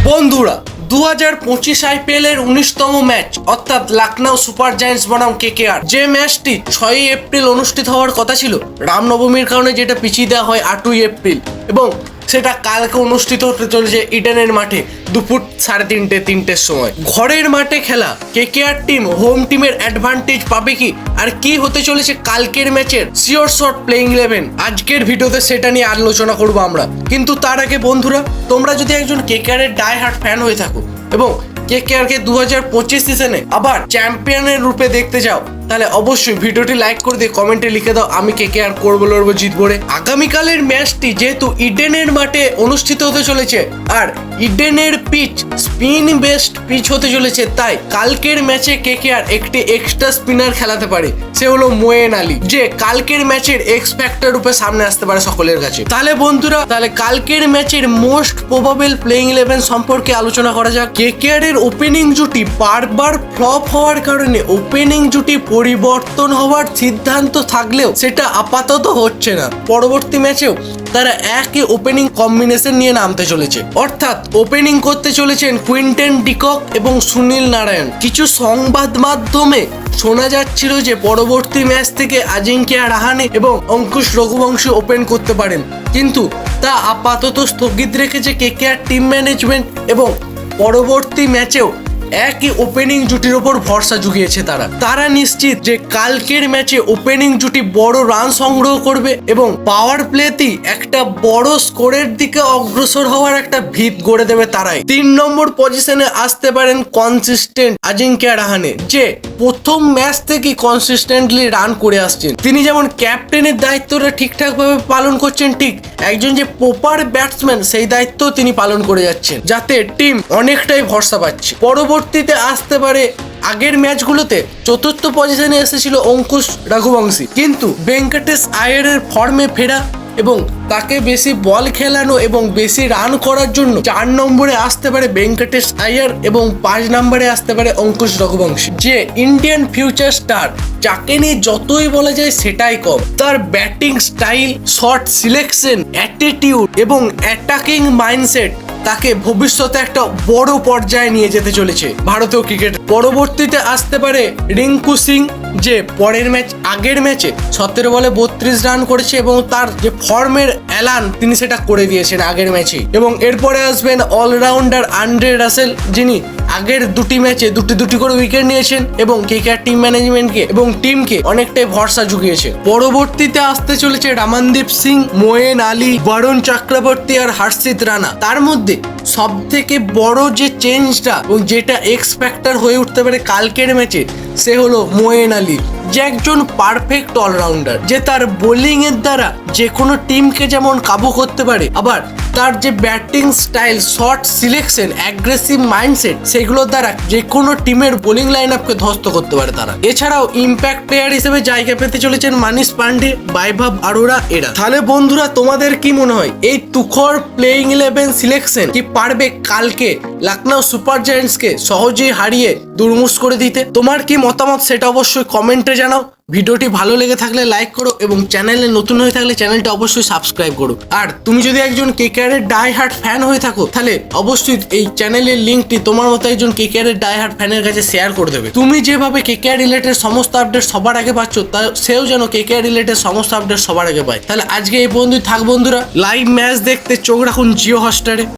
বন্ধুরা 2025 IPL এর 19তম match অর্থাৎ লখনউ সুপার জায়ান্টস বনাম কেকেআর, যে ম্যাচটি 6 এপ্রিল অনুষ্ঠিত হওয়ার কথা ছিল, রামনবমীর কারণে যেটা পিছিয়ে দেওয়া হয় 8 এপ্রিল, এবং সেটা কালকে অনুষ্ঠিত হতে চলেছে ইডেনের মাঠে দুপুর 3:30-3টের সময়। ঘরের মাঠে খেলা কেকেআর টিম হোম টিমের অ্যাডভান্টেজ পাবে কি, আর কি হতে চলেছে কালকের ম্যাচের শিওর শট প্লেইং 11, আজকের ভিডিওতে সেটা নিয়ে আলোচনা করবো আমরা। কিন্তু তার আগে বন্ধুরা, তোমরা যদি একজন কেকেআর এর ডাই হার্ট ফ্যান হয়ে থাকো এবং কেকেআর কে 2025 সিজনে আবার চ্যাম্পিয়নের রূপে দেখতে চাও, তাহলে অবশ্যই ভিডিওটি লাইক করে দিয়ে কমেন্টে লিখে দাও আমি কেকেআর করবো, লড়বো, জিতবো রে। আগামীকালের ম্যাচটি যেহেতু ইডেনের মাঠে অনুষ্ঠিত হতে চলেছে আর ইডেনের পিচ স্পিন বেস্ট পিচ হতে চলেছে, তাই কালকের ম্যাচে কেকেআর একটি এক্সট্রা স্পিনার খেলাতে পারে, সে হলো মোয়েন আলী, যে কালকের ম্যাচের এক্স ফ্যাক্টর রূপে সামনে আসতে পারে সকলের কাছে। তাহলে বন্ধুরা, কালকের ম্যাচের মোস্ট প্রবাবল প্লেইং 11 সম্পর্কে আলোচনা করা যাক। কেকেআর এর ওপেনিং জুটি বারবার ফ্লপ হওয়ার কারণে ওপেনিং জুটি পরিবর্তন হওয়ার সিদ্ধান্ত থাকলেও সেটা আপাতত হচ্ছে না। পরবর্তী ম্যাচেও তারা একই ওপেনিং কম্বিনেশন নিয়ে নামতে চলেছে, অর্থাৎ ওপেনিং করতে চলেছেন কুইন্টন ডিকক এবং সুনীল নারায়ণ। কিছু সংবাদ মাধ্যমে শোনা যাচ্ছিল যে পরবর্তী ম্যাচ থেকে আজিঙ্কিয়া রাহানে এবং অঙ্কুশ রঘুবংশী ওপেন করতে পারেন, কিন্তু তা আপাতত স্থগিত রেখেছে কেকেআর টিম ম্যানেজমেন্ট, এবং পরবর্তী ম্যাচেও একই ওপেনিং জুটির ওপর ভরসা জুগিয়েছে তারা নিশ্চিত যে কালকের ম্যাচে ওপেনিং জুটি বড় রান সংগ্রহ করবে এবং পাওয়ার প্লেতেই একটা বড় স্কোরের দিকে অগ্রসর হওয়ার একটা ভিত গড়ে দেবে তারাই। 3 নম্বর পজিশনে আসতে পারেন কনসিস্টেন্ট আজিঙ্কিয়া রাহানে, যে প্রথম ম্যাচ থেকে কনসিস্টেন্টলি রান করে আসছেন। তিনি যেমন ক্যাপ্টেনের দায়িত্বটা ঠিকঠাক ভাবে পালন করছেন, ঠিক একজন যে প্রপার ব্যাটসম্যান সেই দায়িত্ব তিনি পালন করে যাচ্ছেন, যাতে টিম অনেকটাই ভরসা পাচ্ছে। পরবর্তীতে আসতে পারে আগের ম্যাচগুলোতে 4র্থ পজিশনে এসেছিল অঙ্কুশ রঘুবংশী, কিন্তু ভেঙ্কটেশ আয়ারের ফর্মে ফেরা এবং তাকে বেশি বল খেলানো এবং বেশি রান করার জন্য 4 নম্বরে আসতে পারে ভেঙ্কটেশ আয়ার এবং 5 নম্বরে আসতে পারে অঙ্কুশ রঘুবংশী, যে ইন্ডিয়ান ফিউচার স্টার, যাকে নিয়ে যতই বলা যায় সেটাই কম। তার batting style, shot selection, attitude এবং অ্যাটাকিং মাইন্ডসেট তাকে ভবিষ্যতে একটা বড় পর্যায়ে নিয়ে যেতে চলেছে ভারতীয় ক্রিকেট। পরবর্তীতে আসতে পারে রিঙ্কু সিং, যে আগের ম্যাচে 17 বলে 32 রান করেছে এবং তার যে ফর্মের এলান তিনি সেটা করে দিয়েছেন আগের ম্যাচেই। এবং এরপরে আসবেন অলরাউন্ডার আন্দ্রে রাসেল, যিনি আগের 2টি ম্যাচে দুটি করে উইকেট নিয়েছেন এবং কেকেআর টিম ম্যানেজমেন্টকে এবং টিমকে অনেকটাই ভরসা জুগিয়েছে। পরবর্তীতে আসতে চলেছে রামানদীপ সিং, মোয়েন আলী, বরুণ চক্রবর্তী আর হর্ষিত রানা। তার মধ্যে সব থেকে বড় যে চেঞ্জটা এবং যেটা এক্স ফ্যাক্টর হয়ে উঠতে পারে কালকের ম্যাচে, সে হলো মোয়েন আলী, যে একজন পারফেক্ট অলরাউন্ডার, যে তার বোলিং এর দ্বারা যে কোনো টিমকে যেমন কাবু করতে পারে, আবার তার যে batting style, shot selection, aggressive mindset, সেগুলোর দ্বারা যে কোনো টিমের বোলিং লাইন আপকে ধ্বস্ত করতে পারে তারা। এছাড়াও ইম্প্যাক্ট প্লেয়ার হিসেবে জায়গা পেতে চলেছেন মানিশ পান্ডে, বৈভব অরোরা এরা। তাহলে বন্ধুরা, তোমাদের কি মনে হয় এই তুখর প্লেইং 11 সিলেকশন কি পারবে কালকে লখনউ সুপার জায়ান্টসকে সহজেই হারিয়ে দুর্মুষ করে দিতে? তোমার কি মতামত সেটা অবশ্যই কমেন্টে জানাও। ভিডিওটি ভালো লেগে থাকলে লাইক করো এবং চ্যানেলে নতুন হয়ে থাকলে চ্যানেলটা অবশ্যই সাবস্ক্রাইব করো। আর তুমি যদি একজন কেকেআর এর ডাই হার্ট ফ্যান হয়ে থাকো, তাহলে অবশ্যই এই চ্যানেলের লিঙ্কটি তোমার মতো একজন কেকেআর এর ডাই হার্ট ফ্যানের কাছে শেয়ার করে দেবে। তুমি যেভাবে কেকেআর রিলেটেড সমস্ত আপডেট সবার আগে পাচ্ছ, তা সেও যেন কেকেআর রিলেটেড সমস্ত আপডেট সবার আগে পায়। তাহলে আজকে এই পর্যন্তই থাক বন্ধুরা। লাইভ ম্যাচ দেখতে চোখ রাখুন জিও হটস্টারে।